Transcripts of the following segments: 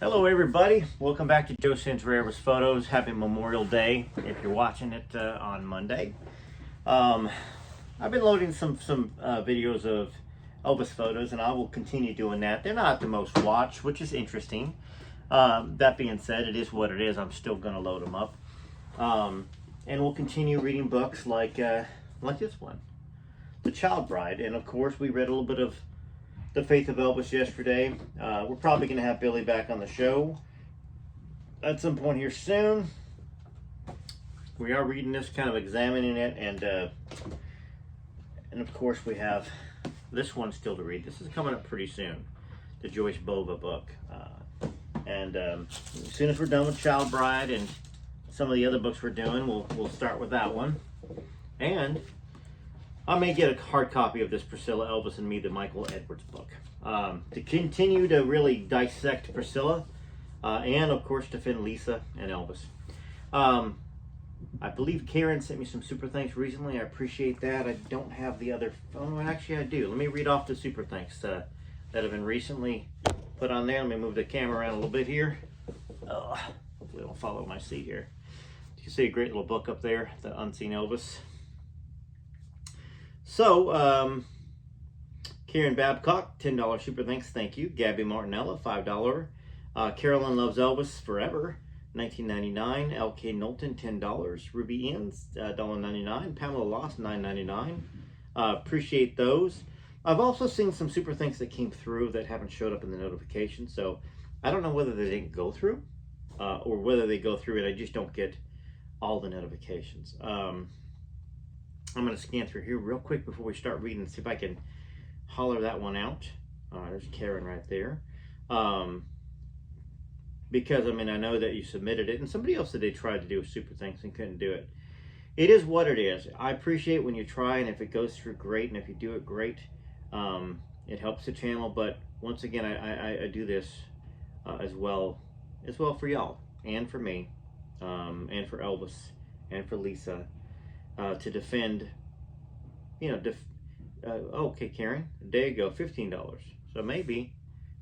Hello everybody, welcome back to Joe Santarella's Photos. Happy Memorial Day if you're watching it on Monday. I've been loading some videos of Elvis photos and I will continue doing that. They're not the most watched, which is interesting. That being said, it is what it is. I'm still going to load them up. And we'll continue reading books like this one, The Child Bride. And of course we read a little bit of The Faith of Elvis yesterday. We're probably going to have Billy back on the show at some point here soon. We are reading this, kind of examining it, and of course we have this one still to read. This is coming up pretty soon, the Joyce Bova book. As soon as we're done with Child Bride and some of the other books we're doing, we'll start with that one. And I may get a hard copy of this Priscilla, Elvis, and Me, the Michael Edwards book. To continue to really dissect Priscilla, and of course defend Lisa and Elvis. I believe Karen sent me some super thanks recently. I appreciate that. I don't have the other, oh actually I do. Let me read off the super thanks that have been recently put on there. Let me move the camera around a little bit here. Hopefully it'll follow my seat here. You can see a great little book up there, The Unseen Elvis. So, Karen Babcock, $10 super thanks, thank you. Gabby Martinella, $5. Carolyn Loves Elvis Forever, $19.99. LK Knowlton, $10. Ruby Ians, $1.99. Pamela Loss, $9.99. Appreciate those. I've also seen some super thanks that came through that haven't showed up in the notifications, so I don't know whether they didn't go through, or whether they go through and I just don't get all the notifications. I'm going to scan through here real quick before we start reading and see if I can holler that one out. There's Karen right there. Because, I mean, I know that you submitted it, and somebody else said they tried to do a super thanks and couldn't do it. It is what it is. I appreciate when you try, and if it goes through, great, and if you do it, great. It helps the channel, but once again, I do this as well for y'all, and for me, and for Elvis, and for Lisa. To defend, okay, Karen, there you go, $15. So maybe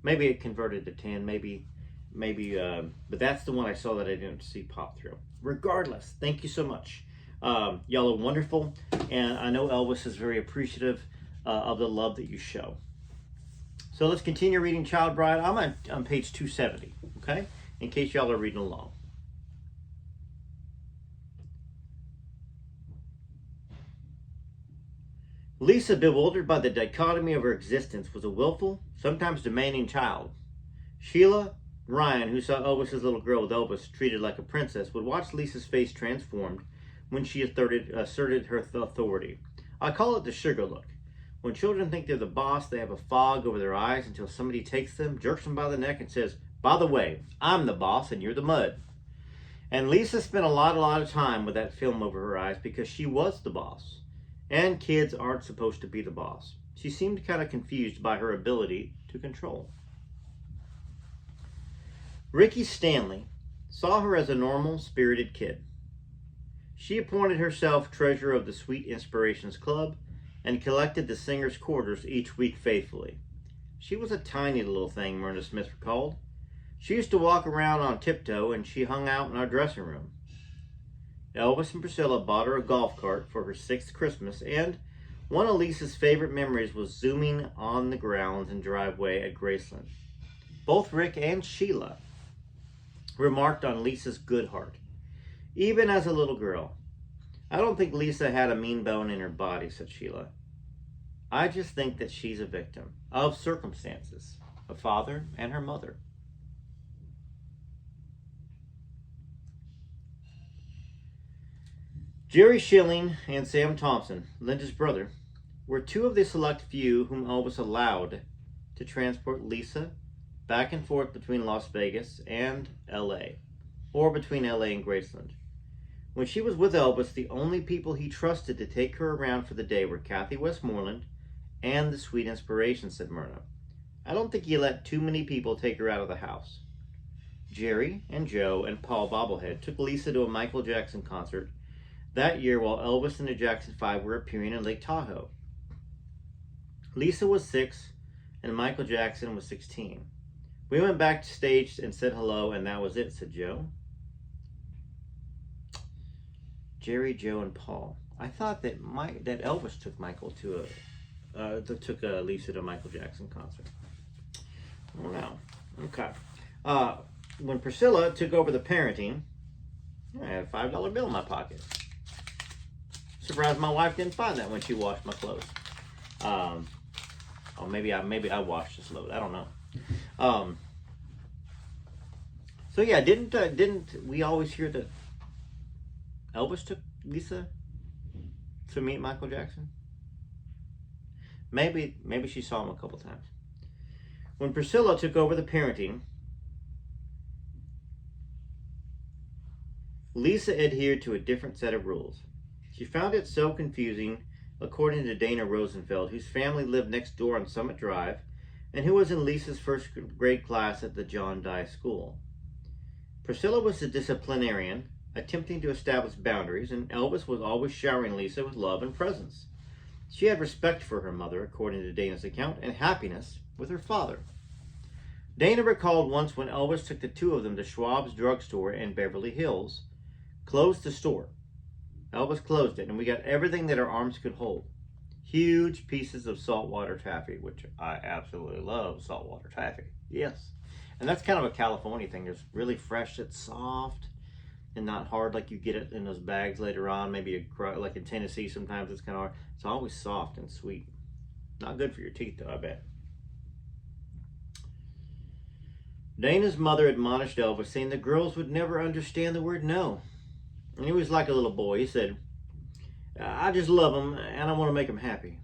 it converted to 10, maybe, but that's the one I saw that I didn't see pop through. Regardless, thank you so much. Y'all are wonderful, and I know Elvis is very appreciative of the love that you show. So let's continue reading Child Bride. I'm on page 270, okay, in case y'all are reading along. Lisa, bewildered by the dichotomy of her existence, was a willful, sometimes demanding child. Sheila, Ryan, who saw Elvis's little girl with Elvis treated like a princess, would watch Lisa's face transformed when she asserted her authority. I call it the sugar look. When children think they're the boss, they have a fog over their eyes until somebody takes them, jerks them by the neck, and says, "By the way, I'm the boss and you're the mud." And Lisa spent a lot of time with that film over her eyes because she was the boss. And kids aren't supposed to be the boss. She seemed kind of confused by her ability to control. Ricky Stanley saw her as a normal, spirited kid. She appointed herself treasurer of the Sweet Inspirations Club and collected the singers' quarters each week faithfully. She was a tiny little thing, Myrna Smith recalled. She used to walk around on tiptoe and she hung out in our dressing room. Elvis and Priscilla bought her a golf cart for her 6th Christmas, and one of Lisa's favorite memories was zooming on the grounds and driveway at Graceland. Both Rick and Sheila remarked on Lisa's good heart, even as a little girl. "I don't think Lisa had a mean bone in her body," said Sheila. "I just think that she's a victim of circumstances, a father and her mother." Jerry Schilling and Sam Thompson, Linda's brother, were two of the select few whom Elvis allowed to transport Lisa back and forth between Las Vegas and LA, or between LA and Graceland. When she was with Elvis, the only people he trusted to take her around for the day were Kathy Westmoreland and the Sweet Inspiration, said Myrna. "I don't think he let too many people take her out of the house." Jerry and Joe and Paul Bobblehead took Lisa to a Michael Jackson concert that year while Elvis and the Jackson 5 were appearing in Lake Tahoe. Lisa was 6 and Michael Jackson was 16. We went backstage and said hello, and that was it, said Joe. Jerry, Joe, and Paul. I thought that Elvis took Lisa to a Michael Jackson concert. Oh no. Okay. When Priscilla took over the parenting, I had a $5 bill in my pocket. Surprised my wife didn't find that when she washed my clothes. Or maybe I washed this load. I don't know. So yeah, didn't we always hear that Elvis took Lisa to meet Michael Jackson? Maybe she saw him a couple times. When Priscilla took over the parenting, Lisa adhered to a different set of rules. She found it so confusing, according to Dana Rosenfeld, whose family lived next door on Summit Drive, and who was in Lisa's first grade class at the John Dye School. Priscilla was the disciplinarian, attempting to establish boundaries, and Elvis was always showering Lisa with love and presence. She had respect for her mother, according to Dana's account, and happiness with her father. Dana recalled once when Elvis took the two of them to Schwab's drugstore in Beverly Hills, closed the store. Elvis closed it, and we got everything that our arms could hold. Huge pieces of saltwater taffy, which I absolutely love saltwater taffy. Yes. And that's kind of a California thing. It's really fresh, it's soft, and not hard like you get it in those bags later on. Maybe like in Tennessee sometimes it's kind of hard. It's always soft and sweet. Not good for your teeth though, I bet. Dana's mother admonished Elvis, saying the girls would never understand the word no. And he was like a little boy. He said, I just love them and I want to make them happy.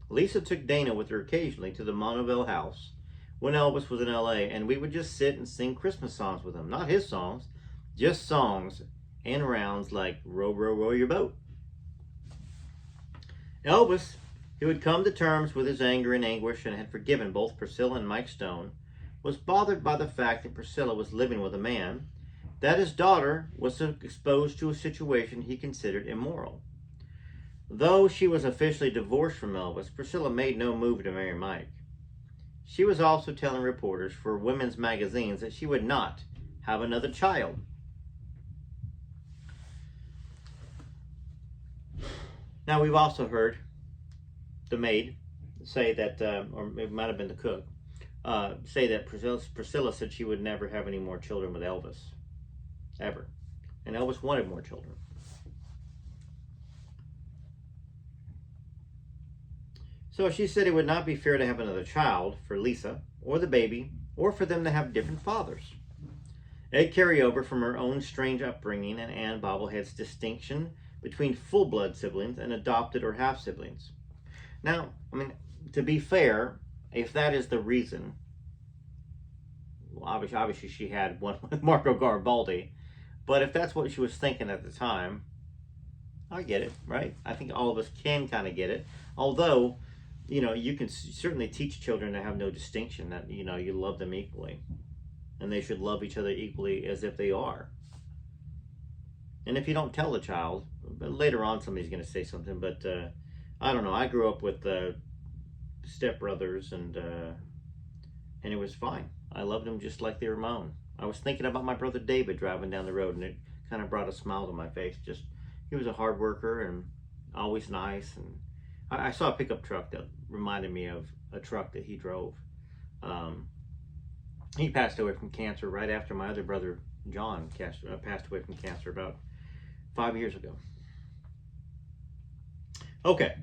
Lisa took Dana with her occasionally to the Monteville house when Elvis was in LA, and we would just sit and sing Christmas songs with him. Not his songs, just songs and rounds like Row, Row, Row Your Boat. Elvis, who had come to terms with his anger and anguish and had forgiven both Priscilla and Mike Stone, was bothered by the fact that Priscilla was living with a man, that his daughter was exposed to a situation he considered immoral. Though she was officially divorced from Elvis, Priscilla made no move to marry Mike. She was also telling reporters for women's magazines that she would not have another child. Now, we've also heard the maid say that, or it might have been the cook, say that Priscilla said she would never have any more children with Elvis. Ever. And Elvis wanted more children. So she said it would not be fair to have another child for Lisa, or the baby, or for them to have different fathers. It carried over from her own strange upbringing and Ann Bobblehead's distinction between full-blood siblings and adopted or half-siblings. Now, I mean, to be fair, if that is the reason, well, obviously she had one with Marco Garibaldi, but if that's what she was thinking at the time, I get it, right? I think all of us can kind of get it. Although, you know, you can certainly teach children to have no distinction, that, you know, you love them equally. And they should love each other equally as if they are. And if you don't tell the child, but later on somebody's going to say something, but I don't know. I grew up with stepbrothers, and it was fine. I loved them just like they were my own. I was thinking about my brother David driving down the road, and it kind of brought a smile to my face. Just, he was a hard worker and always nice. And I saw a pickup truck that reminded me of a truck that he drove. He passed away from cancer right after my other brother John passed away from cancer about 5 years ago. Okay.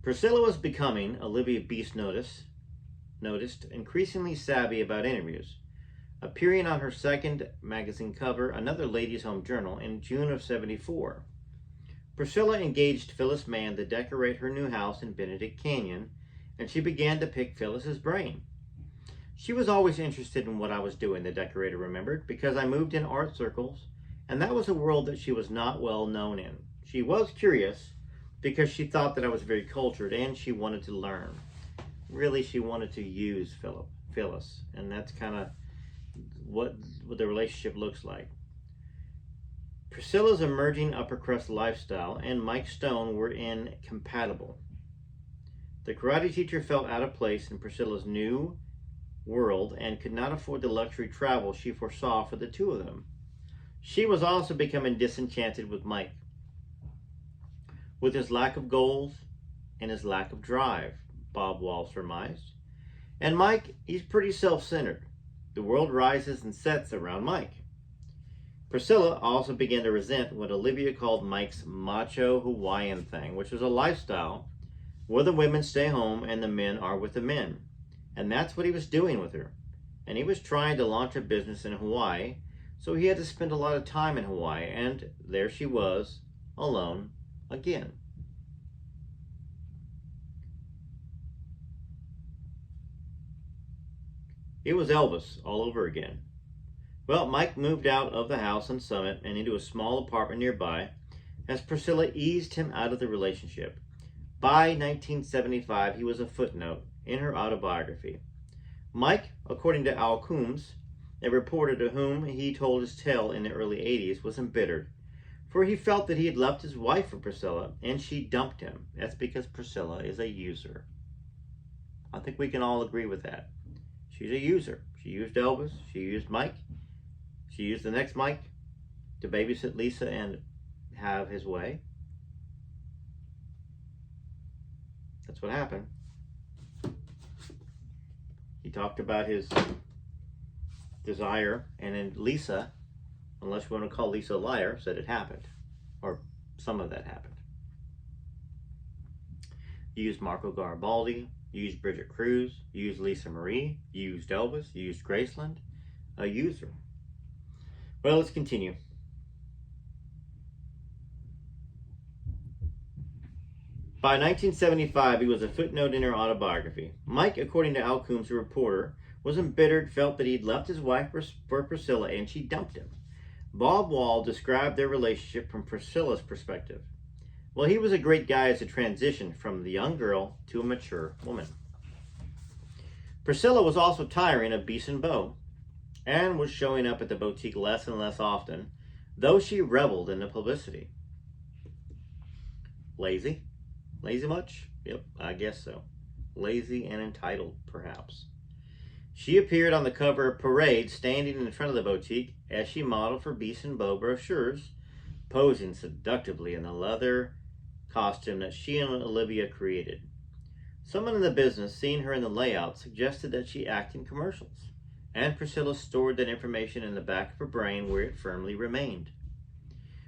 Priscilla was becoming, Olivia Beast noticed, increasingly savvy about interviews, appearing on her second magazine cover, Another Ladies' Home Journal, in June of '74. Priscilla engaged Phyllis Mann to decorate her new house in Benedict Canyon, and she began to pick Phyllis's brain. She was always interested in what I was doing, the decorator remembered, because I moved in art circles, and that was a world that she was not well known in. She was curious, because she thought that I was very cultured, and she wanted to learn. Really, she wanted to use Phyllis, and that's kind of what the relationship looks like. Priscilla's emerging upper crust lifestyle and Mike Stone were incompatible. The karate teacher felt out of place in Priscilla's new world and could not afford the luxury travel she foresaw for the two of them. She was also becoming disenchanted with Mike, with his lack of goals and his lack of drive, Bob Wall surmised. And Mike, he's pretty self-centered. The world rises and sets around Mike. Priscilla also began to resent what Olivia called Mike's macho Hawaiian thing, which was a lifestyle where the women stay home and the men are with the men. And that's what he was doing with her. And he was trying to launch a business in Hawaii, so he had to spend a lot of time in Hawaii, and there she was, alone again. It was Elvis all over again. Well, Mike moved out of the house on Summit and into a small apartment nearby as Priscilla eased him out of the relationship. By 1975, he was a footnote in her autobiography. Mike, according to Al Coombs, a reporter to whom he told his tale in the early 80s, was embittered, for he felt that he had left his wife for Priscilla and she dumped him. That's because Priscilla is a user. I think we can all agree with that. She's a user. She used Elvis. She used Mike. She used the next Mike to babysit Lisa and have his way. That's what happened. He talked about his desire, and then Lisa, unless you want to call Lisa a liar, said it happened. Or some of that happened. You used Marco Garibaldi, you used Bridget Cruz, you used Lisa Marie, you used Elvis, you used Graceland. A user. Well, let's continue. By 1975, he was a footnote in her autobiography. Mike, according to Al Coombs, a reporter, was embittered, felt that he'd left his wife for Priscilla and she dumped him. Bob Wall described their relationship from Priscilla's perspective. Well, he was a great guy as a transition from the young girl to a mature woman. Priscilla was also tiring of Beeson Bow and was showing up at the boutique less and less often, though she reveled in the publicity. Lazy? Lazy much? Yep, I guess so. Lazy and entitled, perhaps. She appeared on the cover of Parade, standing in front of the boutique as she modeled for Beeson Bow brochures, posing seductively in the leather costume that she and Olivia created. Someone in the business, seeing her in the layout, suggested that she act in commercials, and Priscilla stored that information in the back of her brain where it firmly remained.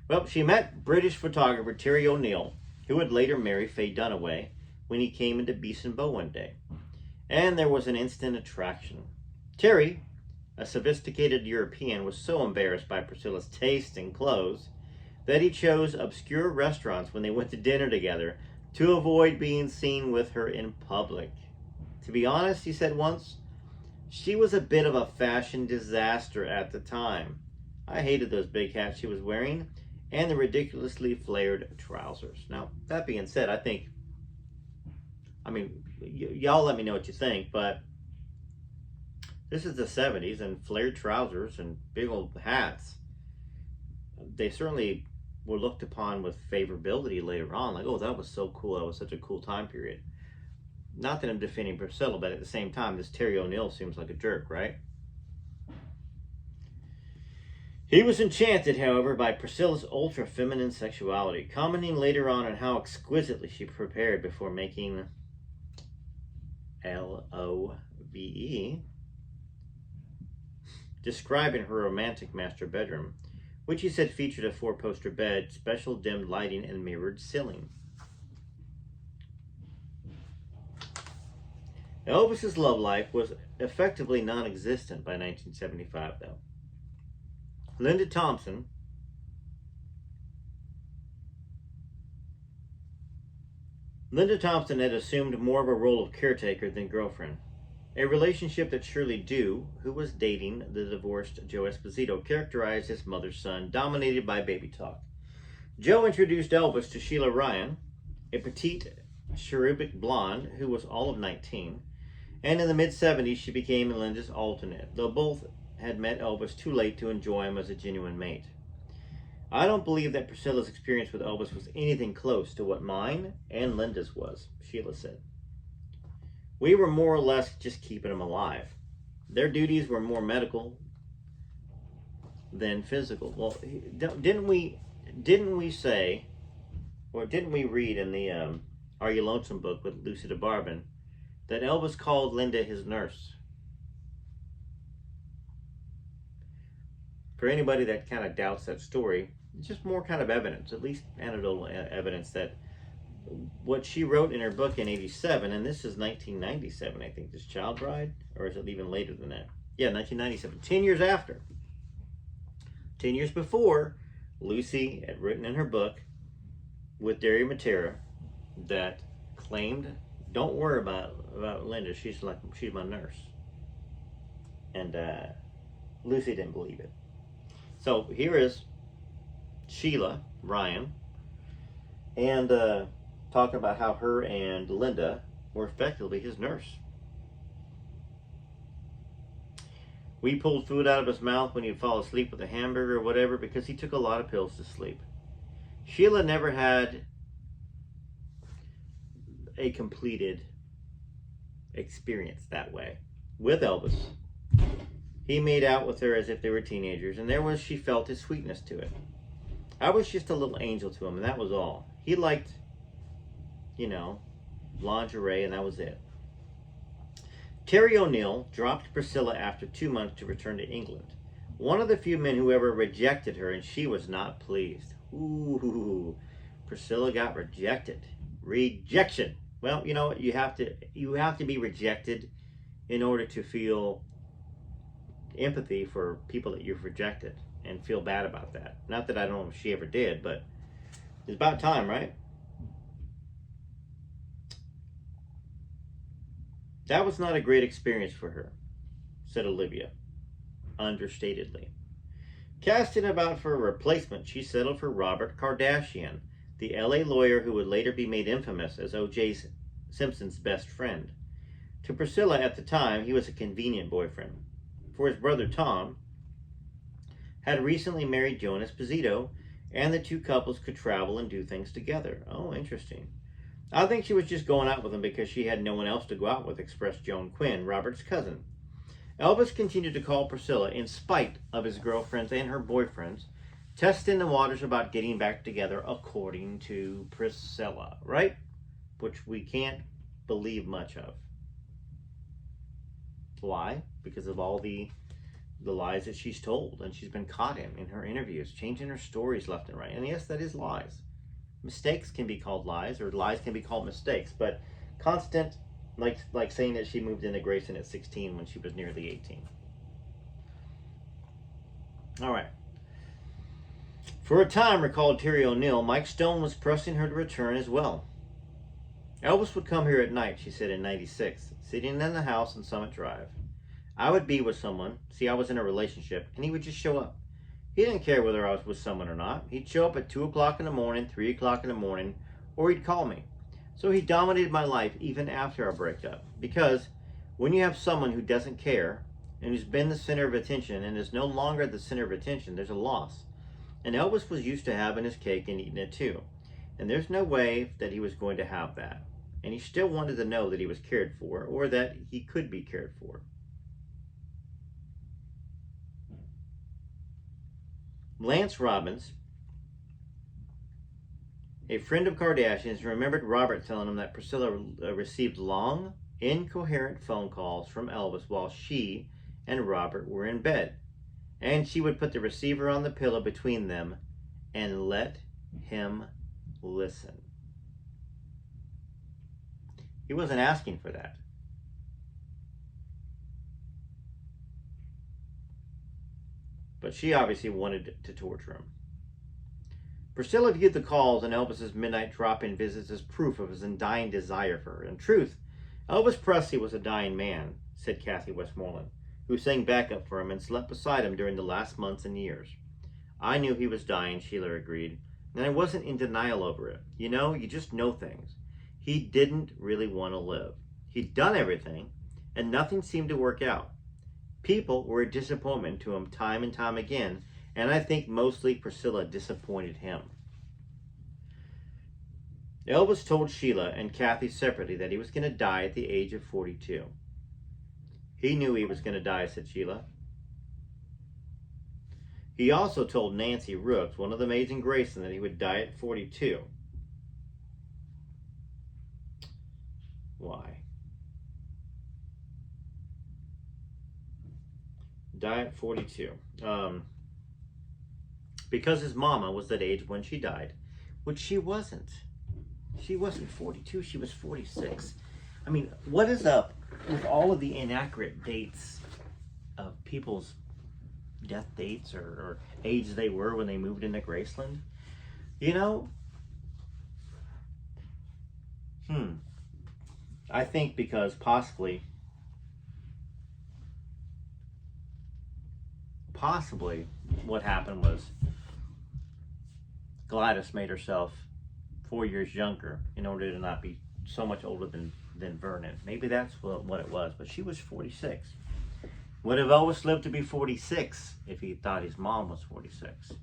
Well, she met British photographer Terry O'Neill, who would later marry Faye Dunaway, when he came into Beeson Bow one day. And there was an instant attraction. Terry, a sophisticated European, was so embarrassed by Priscilla's taste in clothes that he chose obscure restaurants when they went to dinner together to avoid being seen with her in public. To be honest, he said once, she was a bit of a fashion disaster at the time. I hated those big hats she was wearing and the ridiculously flared trousers. Now, that being said, y'all let me know what you think, but this is the 70s, and flared trousers and big old hats, they certainly were looked upon with favorability later on. Like, oh, that was so cool. That was such a cool time period. Not that I'm defending Priscilla, but at the same time, this Terry O'Neill seems like a jerk, right? He was enchanted, however, by Priscilla's ultra-feminine sexuality, commenting later on how exquisitely she prepared before making L-O-V-E, describing her romantic master bedroom, which he said featured a 4-poster bed, special dimmed lighting, and mirrored ceiling. Elvis's love life was effectively non-existent by 1975, though. Linda Thompson had assumed more of a role of caretaker than girlfriend, a relationship that Shirley Dew, who was dating the divorced Joe Esposito, characterized as mother-son, dominated by baby talk. Joe introduced Elvis to Sheila Ryan, a petite, cherubic blonde who was all of 19, and in the mid-70s she became Linda's alternate, though both had met Elvis too late to enjoy him as a genuine mate. I don't believe that Priscilla's experience with Elvis was anything close to what mine and Linda's was, Sheila said. We were more or less just keeping him alive. Their duties were more medical than physical. Well, didn't we say, or didn't we read in the Are You Lonesome book with Lucy DeBarban that Elvis called Linda his nurse? For anybody that kind of doubts that story, it's just more kind of evidence, at least anecdotal evidence, that what she wrote in her book in 87, and this is 1997, I think, this child bride, or is it even later than that? Yeah, 1997, 10 years after. 10 years before, Lucy had written in her book with Derry Matera that claimed, don't worry about Linda, she's my nurse. And Lucy didn't believe it. So here is Sheila Ryan, and talking about how her and Linda were effectively his nurse. We pulled food out of his mouth when he'd fall asleep with a hamburger or whatever because he took a lot of pills to sleep. Sheila never had a completed experience that way with Elvis. He made out with her as if they were teenagers, and she felt his sweetness to it. I was just a little angel to him, and that was all. He liked, lingerie, and that was it. Terry O'Neill dropped Priscilla after 2 months to return to England. One of the few men who ever rejected her, and she was not pleased. Ooh, Priscilla got rejected. Rejection. Well, you know what? You have to be rejected in order to feel empathy for people that you've rejected and feel bad about that. Not that I don't know if she ever did, but it's about time, right? That was not a great experience for her, said Olivia, understatedly. Casting about for a replacement, she settled for Robert Kardashian, the LA lawyer who would later be made infamous as O.J. Simpson's best friend. To Priscilla at the time, he was a convenient boyfriend, for his brother Tom had recently married Joan Esposito, and the two couples could travel and do things together. Oh, interesting. I think she was just going out with him because she had no one else to go out with, expressed Joan Quinn, Robert's cousin. Elvis continued to call Priscilla in spite of his girlfriends and her boyfriends, testing the waters about getting back together, according to Priscilla, right? Which we can't believe much of. Why? Because of all the lies that she's told and she's been caught in her interviews, changing her stories left and right. And yes, that is lies. Mistakes can be called lies, or lies can be called mistakes, but constant, like saying that she moved into Grayson at 16 when she was nearly 18. All right. For a time, recalled Terry O'Neill, Mike Stone was pressing her to return as well. Elvis would come here at night, she said in 96, sitting in the house on Summit Drive. I would be with someone, see, I was in a relationship, and he would just show up. He didn't care whether I was with someone or not. He'd show up at 2 o'clock in the morning, 3 o'clock in the morning, or he'd call me. So he dominated my life even after our breakup. Because when you have someone who doesn't care, and who's been the center of attention, and is no longer the center of attention, there's a loss. And Elvis was used to having his cake and eating it too. And there's no way that he was going to have that. And he still wanted to know that he was cared for, or that he could be cared for. Lance Robbins, a friend of Kardashian's, remembered Robert telling him that Priscilla received long, incoherent phone calls from Elvis while she and Robert were in bed. And she would put the receiver on the pillow between them and let him listen. He wasn't asking for that. But she obviously wanted to torture him. Priscilla viewed the calls and Elvis's midnight drop-in visits as proof of his undying desire for her. In truth, Elvis Presley was a dying man, said Kathy Westmoreland, who sang backup for him and slept beside him during the last months and years. I knew he was dying, Sheila agreed, and I wasn't in denial over it. You know, you just know things. He didn't really want to live. He'd done everything, and nothing seemed to work out. People were a disappointment to him time and time again, And I think mostly Priscilla disappointed him. Elvis told Sheila and Kathy separately that he was going to die at the age of 42. He knew he was going to die, said Sheila. He also told Nancy Rooks, one of the maids in Grayson, that he would die at 42. Why? Die at 42. Because his mama was that age when she died, which she wasn't. She wasn't 42, she was 46. I mean, what is up with all of the inaccurate dates of people's death dates or age they were when they moved into Graceland? You know, I think because possibly what happened was Gladys made herself 4 years younger in order to not be so much older than Vernon. Maybe that's what it was, but she was 46. Would have Elvis lived to be 46 if he thought his mom was 46.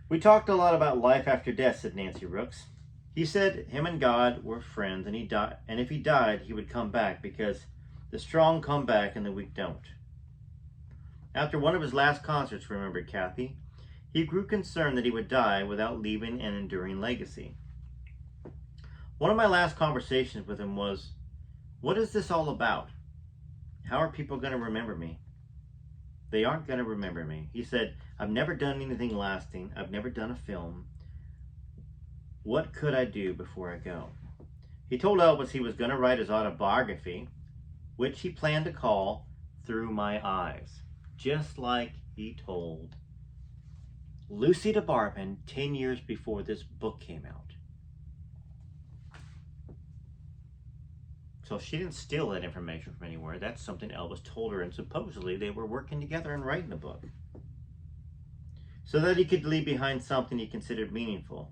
We talked a lot about life after death, said Nancy Rooks. He said him and God were friends, and if he died, he would come back because the strong come back and the weak don't. After one of his last concerts, remembered Kathy, he grew concerned that he would die without leaving an enduring legacy. One of my last conversations with him was, what is this all about? How are people going to remember me? They aren't going to remember me. He said, I've never done anything lasting. I've never done a film. What could I do before I go? He told Elvis he was going to write his autobiography, which he planned to call Through My Eyes, just like he told Lucy DeBarman 10 years before this book came out. So she didn't steal that information from anywhere. That's something Elvis told her, and supposedly they were working together and writing the book so that he could leave behind something he considered meaningful.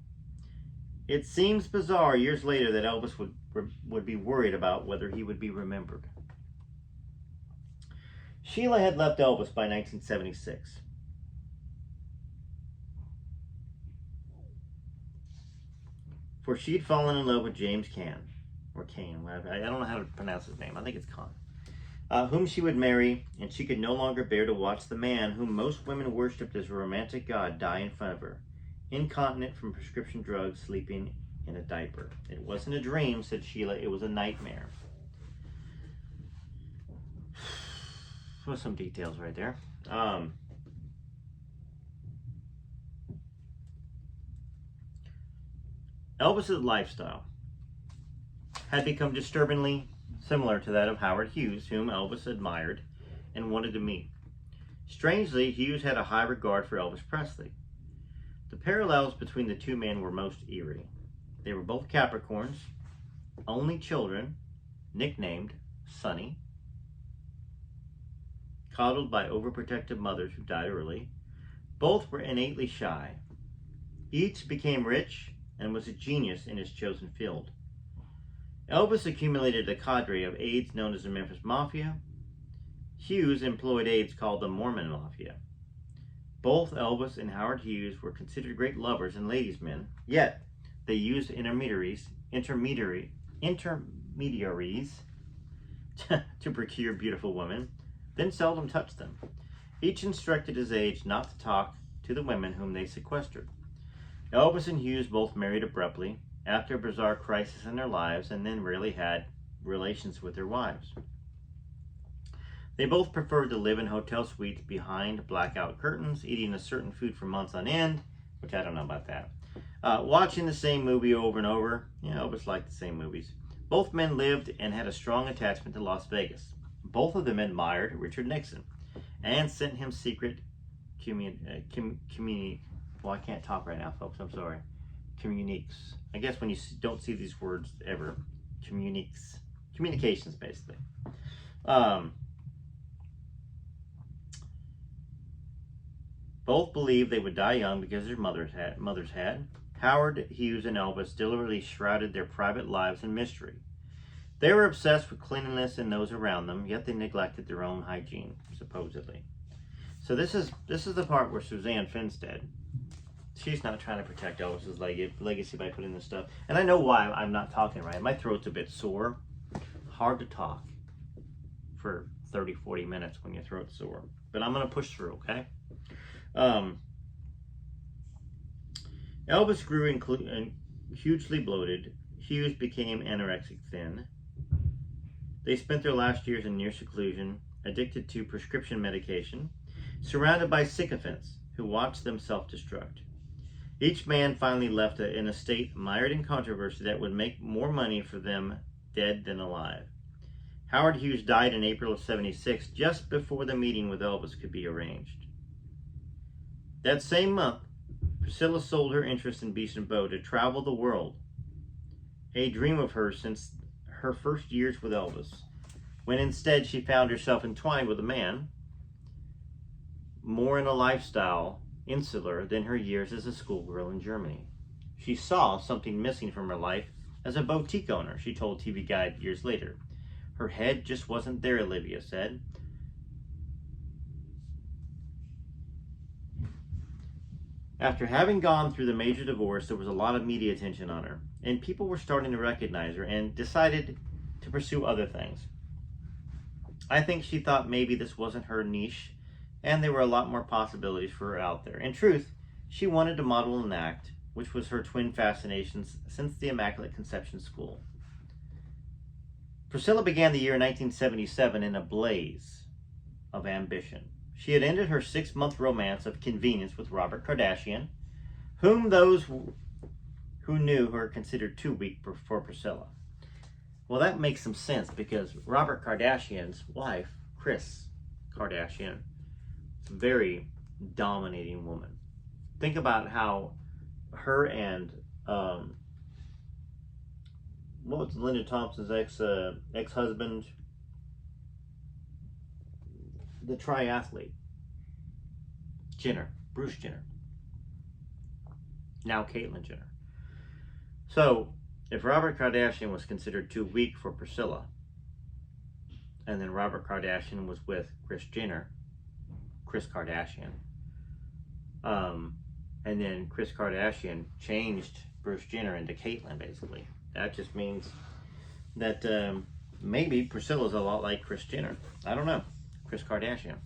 It seems bizarre years later that Elvis would be worried about whether he would be remembered. Sheila had left Elvis by 1976. For she'd fallen in love with James Caan. Or Kane, I don't know how to pronounce his name. I think it's Khan. Whom she would marry, and she could no longer bear to watch the man whom most women worshipped as a romantic god die in front of her, incontinent from prescription drugs, sleeping in a diaper. It wasn't a dream, said Sheila. It was a nightmare. With some details right there. Elvis's lifestyle had become disturbingly similar to that of Howard Hughes, whom Elvis admired and wanted to meet. Strangely, Hughes had a high regard for Elvis Presley. The parallels between the two men were most eerie. They were both Capricorns, only children, nicknamed Sonny, coddled by overprotective mothers who died early. Both were innately shy. Each became rich and was a genius in his chosen field. Elvis accumulated a cadre of aides known as the Memphis Mafia. Hughes employed aides called the Mormon Mafia. Both Elvis and Howard Hughes were considered great lovers and ladies' men, yet they used intermediaries to procure beautiful women, then seldom touched them. Each instructed his aides not to talk to the women whom they sequestered. Elvis and Hughes both married abruptly, after a bizarre crisis in their lives, and then rarely had relations with their wives. They both preferred to live in hotel suites behind blackout curtains, eating a certain food for months on end, which I don't know about that. Watching the same movie over and over. Elvis liked the same movies. Both men lived and had a strong attachment to Las Vegas. Both of them admired Richard Nixon and sent him secret well, I can't talk right now, folks. I'm sorry. Communiques. I guess when you don't see these words ever. Communiques. Communications, basically. Both believed they would die young because their mothers had. Howard Hughes and Elvis deliberately shrouded their private lives in mystery. They were obsessed with cleanliness and those around them, yet they neglected their own hygiene, supposedly. So this is the part where Suzanne Finstead, she's not trying to protect Elvis's legacy by putting this stuff. And I know why I'm not talking right. My throat's a bit sore. Hard to talk for 30, 40 minutes when your throat's sore. But I'm going to push through, okay? Elvis grew hugely bloated. Hughes became anorexic thin. They spent their last years in near seclusion, addicted to prescription medication, surrounded by sycophants who watched them self-destruct. Each man finally left in a state mired in controversy that would make more money for them dead than alive. Howard Hughes died in April of '76, just before the meeting with Elvis could be arranged. That same month, Priscilla sold her interest in Beast and Bow to travel the world, a dream of hers since her first years with Elvis, when instead she found herself entwined with a man more in a lifestyle insular than her years as a schoolgirl in Germany. She saw something missing from her life as a boutique owner, she told TV Guide years later. Her head just wasn't there, Olivia said. After having gone through the major divorce, there was a lot of media attention on her, and people were starting to recognize her and decided to pursue other things. I think she thought maybe this wasn't her niche, and there were a lot more possibilities for her out there. In truth, she wanted to model and act, which was her twin fascinations since the Immaculate Conception School. Priscilla began the year 1977 in a blaze of ambition. She had ended her 6-month romance of convenience with Robert Kardashian, whom those who knew her considered too weak for Priscilla. Well, that makes some sense because Robert Kardashian's wife, Kris Kardashian, is a very dominating woman. Think about how her and what was Linda Thompson's ex-husband, the triathlete, Jenner, Bruce Jenner, now Caitlyn Jenner. So, if Robert Kardashian was considered too weak for Priscilla, and then Robert Kardashian was with Kris Kardashian, and then Kris Kardashian changed Bruce Jenner into Caitlyn, basically. That just means that maybe Priscilla's a lot like Kris Jenner. I don't know. Kris Kardashian.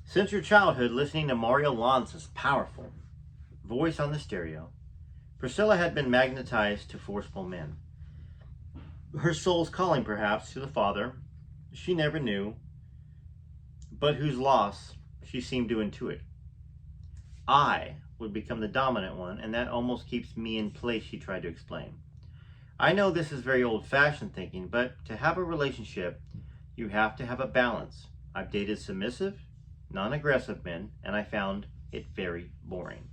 Since her childhood, listening to Mario Lanza's powerful voice on the stereo, Priscilla had been magnetized to forceful men. Her soul's calling, perhaps, to the father she never knew, but whose loss she seemed to intuit. I would become the dominant one, and that almost keeps me in place, she tried to explain. I know this is very old-fashioned thinking, but to have a relationship, you have to have a balance. I've dated submissive, non-aggressive men, and I found it very boring.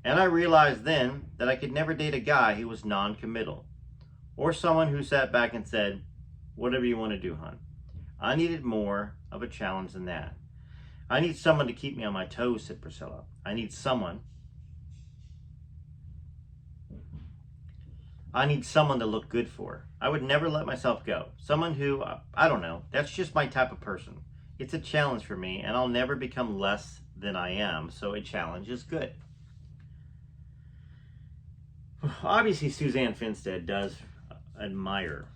And I realized then that I could never date a guy who was non-committal, or someone who sat back and said, whatever you want to do, hon. I needed more of a challenge than that. I need someone to keep me on my toes, said Priscilla. I need someone to look good for. I would never let myself go. Someone who, I don't know, that's just my type of person. It's a challenge for me, and I'll never become less than I am, so a challenge is good. Obviously, Suzanne Finstead does admire,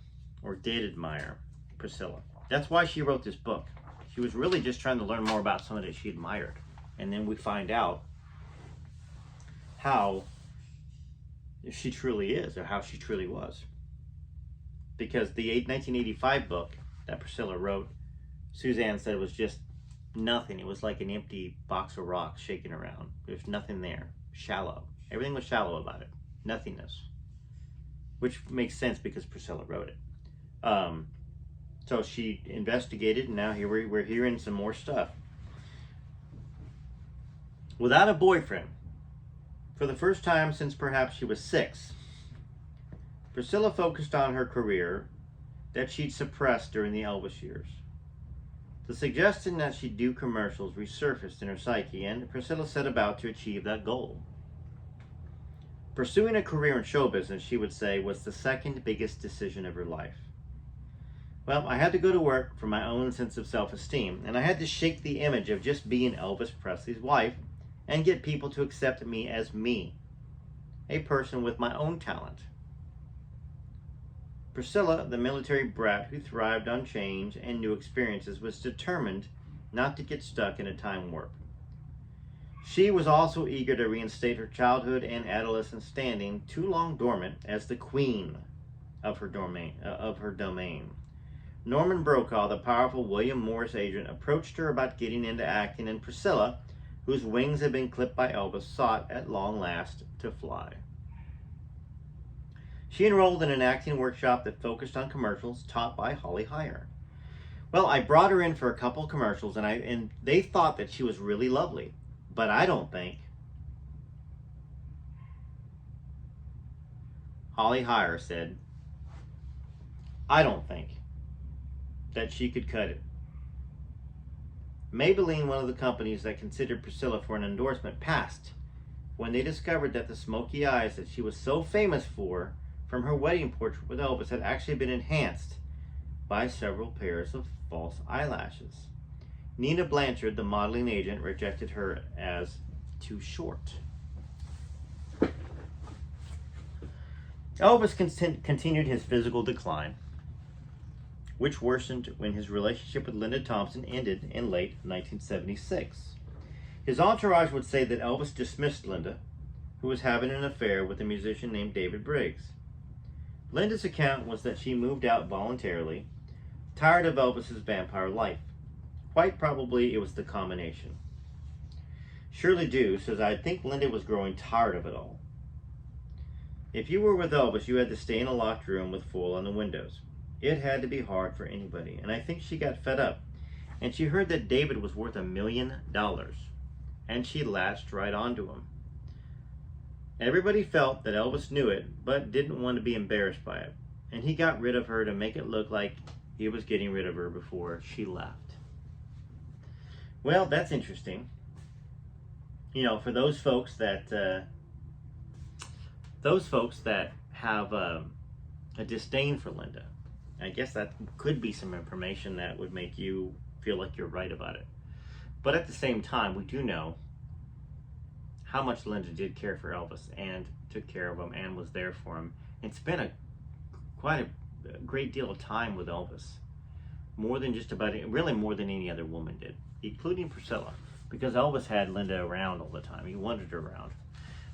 or did admire, Priscilla. That's why she wrote this book. She was really just trying to learn more about someone that she admired. And then we find out how she truly is, or how she truly was. Because the 1985 book that Priscilla wrote, Suzanne said it was just nothing. It was like an empty box of rocks shaking around. There's nothing there. Shallow. Everything was shallow about it. Nothingness. Which makes sense because Priscilla wrote it. So she investigated, and now here we're hearing some more stuff. Without a boyfriend, for the first time since perhaps she was 6, Priscilla focused on her career that she'd suppressed during the Elvis years. The suggestion that she'd do commercials resurfaced in her psyche, and Priscilla set about to achieve that goal. Pursuing a career in show business, she would say, was the second biggest decision of her life. Well, I had to go to work for my own sense of self-esteem, and I had to shake the image of just being Elvis Presley's wife and get people to accept me as me, a person with my own talent. Priscilla, the military brat who thrived on change and new experiences, was determined not to get stuck in a time warp. She was also eager to reinstate her childhood and adolescent standing, too long dormant, as the queen of her domain. Norman Brokaw, the powerful William Morris agent, approached her about getting into acting, and Priscilla, whose wings had been clipped by Elvis, sought at long last to fly. She enrolled in an acting workshop that focused on commercials taught by Holly Heyer. Well, I brought her in for a couple commercials, and they thought that she was really lovely, but I don't think. Holly Heyer said, I don't think that she could cut it. Maybelline, one of the companies that considered Priscilla for an endorsement, passed when they discovered that the smoky eyes that she was so famous for from her wedding portrait with Elvis had actually been enhanced by several pairs of false eyelashes. Nina Blanchard, the modeling agent, rejected her as too short. Elvis continued his physical decline, which worsened when his relationship with Linda Thompson ended in late 1976. His entourage would say that Elvis dismissed Linda, who was having an affair with a musician named David Briggs. Linda's account was that she moved out voluntarily, tired of Elvis's vampire life. Quite probably it was the combination. Shirley Dew says, I think Linda was growing tired of it all. If you were with Elvis, you had to stay in a locked room with foil on the windows. It had to be hard for anybody, and I think she got fed up. And she heard that David was worth $1 million, and she latched right onto him. Everybody felt that Elvis knew it, but didn't want to be embarrassed by it, and he got rid of her to make it look like he was getting rid of her before she left. Well, that's interesting. You know, for those folks that have a disdain for Linda, I guess that could be some information that would make you feel like you're right about it. But at the same time, we do know how much Linda did care for Elvis and took care of him and was there for him and spent quite a great deal of time with Elvis. More than really more than any other woman did, including Priscilla, because Elvis had Linda around all the time. He wanted her around.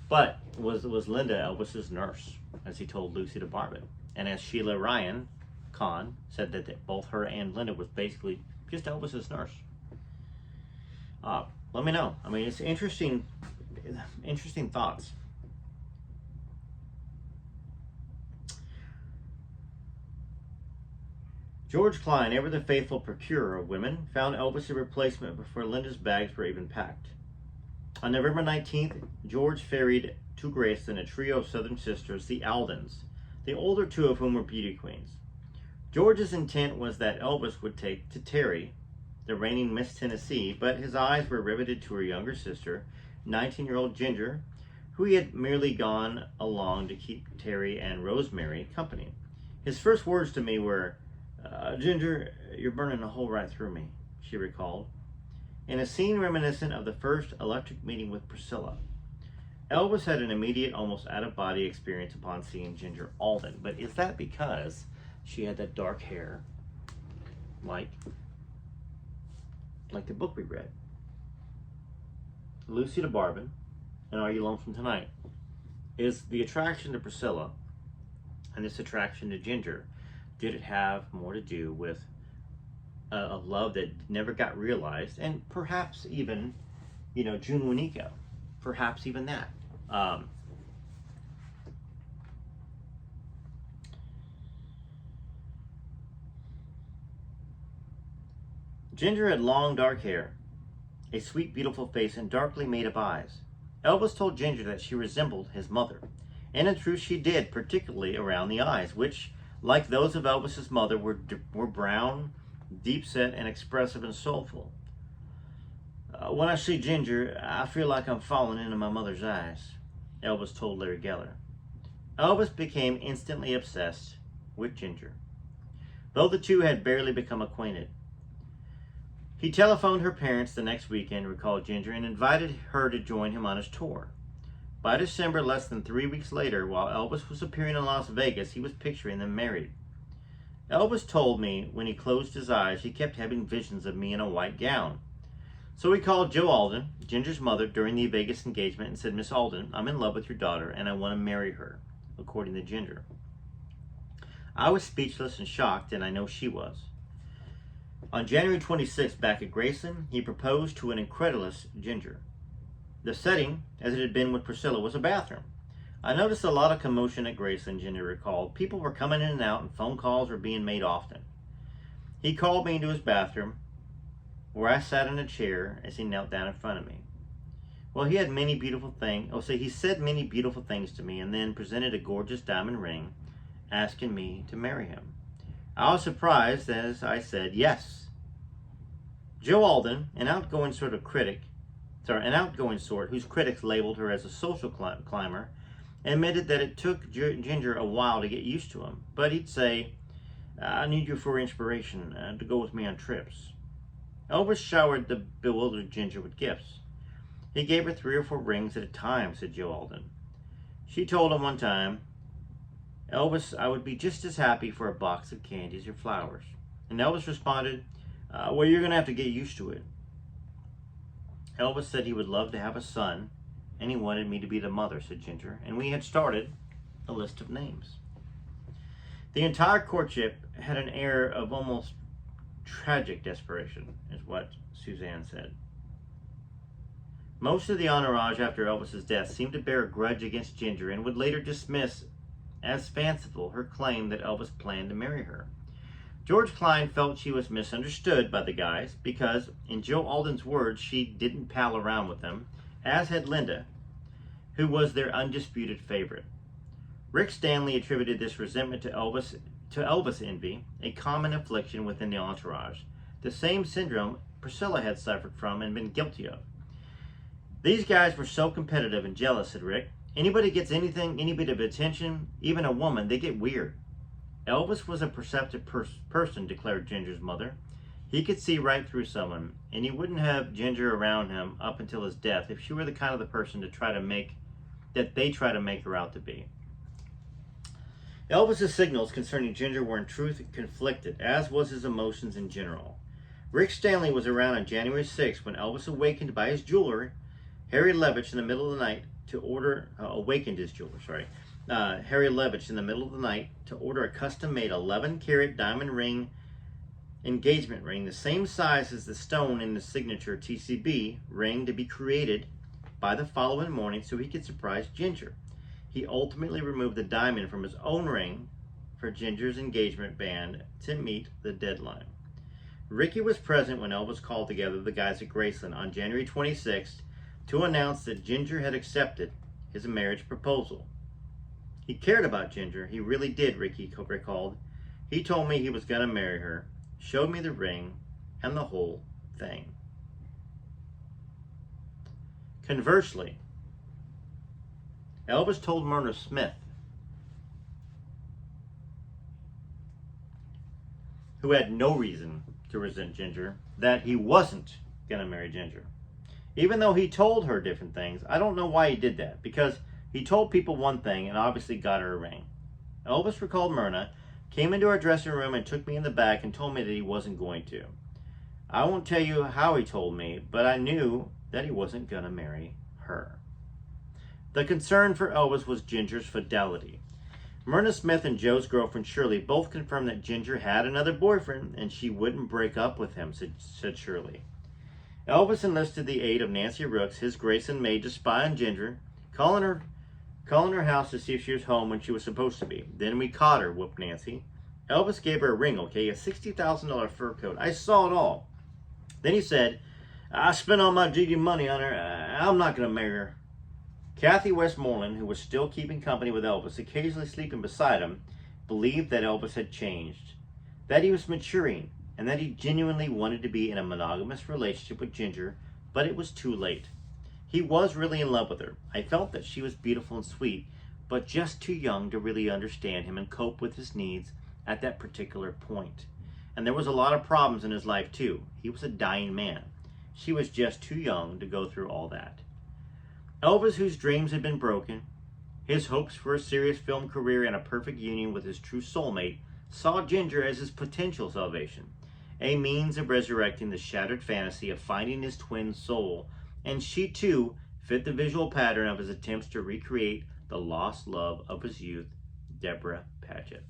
But was Linda Elvis's nurse, as he told Lucy DeBarman. And as Sheila Ryan Kahn said that both her and Linda was basically just Elvis's nurse. Let me know. I mean, it's interesting thoughts. George Klein, ever the faithful procurer of women, found Elvis a replacement before Linda's bags were even packed. On November 19th, George ferried to Graceland a trio of Southern sisters, the Aldens, the older two of whom were beauty queens. George's intent was that Elvis would take to Terry, the reigning Miss Tennessee, but his eyes were riveted to her younger sister, 19-year-old Ginger, who he had merely gone along to keep Terry and Rosemary company. His first words to me were, Ginger, you're burning a hole right through me, she recalled, in a scene reminiscent of the first electric meeting with Priscilla. Elvis had an immediate, almost out-of-body experience upon seeing Ginger Alden, but is that because she had that dark hair, like the book we read? Lucy DeBarman, and Are You Lonesome Tonight? Is the attraction to Priscilla and this attraction to Ginger, did it have more to do with a love that never got realized, and perhaps even, June Winniko, perhaps even that. Ginger had long dark hair, a sweet, beautiful face, and darkly made-up eyes. Elvis told Ginger that she resembled his mother, and in truth she did, particularly around the eyes, which, like those of Elvis's mother, were brown, deep-set, and expressive and soulful. When I see Ginger, I feel like I'm falling into my mother's eyes. Elvis told Larry Geller. Elvis became instantly obsessed with Ginger, though the two had barely become acquainted. He telephoned her parents the next weekend, recalled Ginger, and invited her to join him on his tour. By December, less than 3 weeks later, while Elvis was appearing in Las Vegas, he was picturing them married. Elvis told me when he closed his eyes, he kept having visions of me in a white gown. So he called Joe Alden, Ginger's mother, during the Vegas engagement and said, "Miss Alden, I'm in love with your daughter and I want to marry her," according to Ginger. I was speechless and shocked, and I know she was. On January 26th, back at Graceland, he proposed to an incredulous Ginger. The setting, as it had been with Priscilla, was a bathroom. I noticed a lot of commotion at Graceland, Ginger recalled. People were coming in and out, and phone calls were being made often. He called me into his bathroom, where I sat in a chair as he knelt down in front of me. Well, he had many beautiful things. He said many beautiful things to me, and then presented a gorgeous diamond ring, asking me to marry him. I was surprised as I said yes. Joe Alden, an outgoing sort whose critics labeled her as a social climber, admitted that it took Ginger a while to get used to him, but he'd say, "I need you for inspiration to go with me on trips." Elvis showered the bewildered Ginger with gifts. He gave her 3 or 4 rings at a time, said Joe Alden. She told him one time, "Elvis, I would be just as happy for a box of candies or flowers." And Elvis responded, "Well, you're going to have to get used to it." Elvis said he would love to have a son, and he wanted me to be the mother, said Ginger, and we had started a list of names. The entire courtship had an air of almost tragic desperation, is what Suzanne said. Most of the entourage after Elvis's death seemed to bear a grudge against Ginger and would later dismiss as fanciful her claim that Elvis planned to marry her. George Klein felt she was misunderstood by the guys because, in Joe Alden's words, she didn't pal around with them, as had Linda, who was their undisputed favorite. Rick Stanley attributed this resentment to Elvis envy, a common affliction within the entourage, the same syndrome Priscilla had suffered from and been guilty of. "These guys were so competitive and jealous," said Rick. "Anybody gets anything, any bit of attention, even a woman, they get weird." Elvis was a perceptive person, declared Ginger's mother. He could see right through someone, and he wouldn't have Ginger around him up until his death if she were the kind of the person they try to make her out to be. Elvis's signals concerning Ginger were in truth conflicted, as was his emotions in general. Rick Stanley was around on January 6th when Elvis awakened by his jeweler, Harry Levitch, in the middle of the night to order Harry Levitch in the middle of the night to order a custom-made 11-carat diamond ring, engagement ring, the same size as the stone in the signature TCB ring, to be created by the following morning so he could surprise Ginger. He ultimately removed the diamond from his own ring for Ginger's engagement band to meet the deadline. Ricky was present when Elvis called together the guys at Graceland on January 26th to announce that Ginger had accepted his marriage proposal. He cared about Ginger, he really did, Ricky recalled. He told me he was going to marry her, showed me the ring, and the whole thing. Conversely, Elvis told Myrna Smith, who had no reason to resent Ginger, that he wasn't going to marry Ginger. Even though he told her different things, I don't know why he did that, because he told people one thing and obviously got her a ring. Elvis, recalled Myrna, came into our dressing room and took me in the back and told me that he wasn't going to. I won't tell you how he told me, but I knew that he wasn't going to marry her. The concern for Elvis was Ginger's fidelity. Myrna Smith and Joe's girlfriend Shirley both confirmed that Ginger had another boyfriend and she wouldn't break up with him, said Shirley. Elvis enlisted the aid of Nancy Rooks, his Grayson maid, to spy on Ginger, calling her house to see if she was home when she was supposed to be. "Then we caught her," whooped Nancy. Elvis gave her a ring, a $60,000 fur coat. "I saw it all." Then he said, "I spent all my GD money on her. I'm not going to marry her." Kathy Westmoreland, who was still keeping company with Elvis, occasionally sleeping beside him, believed that Elvis had changed, that he was maturing, and that he genuinely wanted to be in a monogamous relationship with Ginger, but it was too late. He was really in love with her. I felt that she was beautiful and sweet, but just too young to really understand him and cope with his needs at that particular point. And there was a lot of problems in his life too. He was a dying man. She was just too young to go through all that. Elvis, whose dreams had been broken, his hopes for a serious film career and a perfect union with his true soulmate, saw Ginger as his potential salvation, a means of resurrecting the shattered fantasy of finding his twin soul, and she too fit the visual pattern of his attempts to recreate the lost love of his youth, Deborah Paget.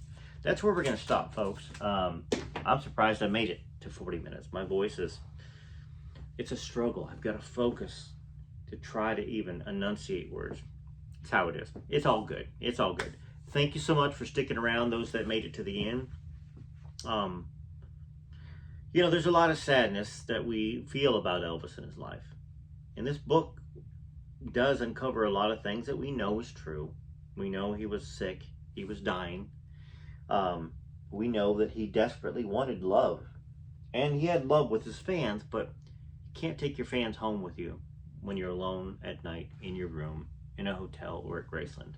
That's where we're going to stop, folks. I'm surprised I made it to 40 minutes. My voice it's a struggle. I've got to focus to try to even enunciate words. It's how it is. It's all good. It's all good. Thank you so much for sticking around, those that made it to the end. There's a lot of sadness that we feel about Elvis in his life. And this book does uncover a lot of things that we know is true. We know he was sick. He was dying. We know that he desperately wanted love. And he had love with his fans, but you can't take your fans home with you when you're alone at night in your room, in a hotel, or at Graceland.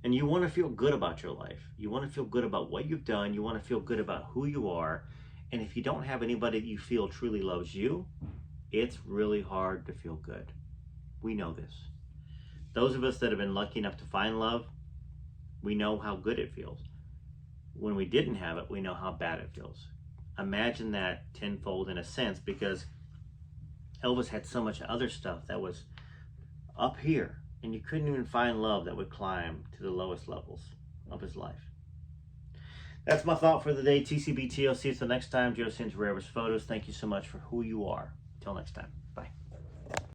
And you want to feel good about your life. You want to feel good about what you've done. You want to feel good about who you are. And if you don't have anybody that you feel truly loves you, it's really hard to feel good. We know this. Those of us that have been lucky enough to find love, we know how good it feels. When we didn't have it, we know how bad it feels. Imagine that tenfold in a sense, because Elvis had so much other stuff that was up here, and you couldn't even find love that would climb to the lowest levels of his life. That's my thought for the day. TCB TLC. Until next time, Joe sends rarest photos. Thank you so much for who you are. Till next time.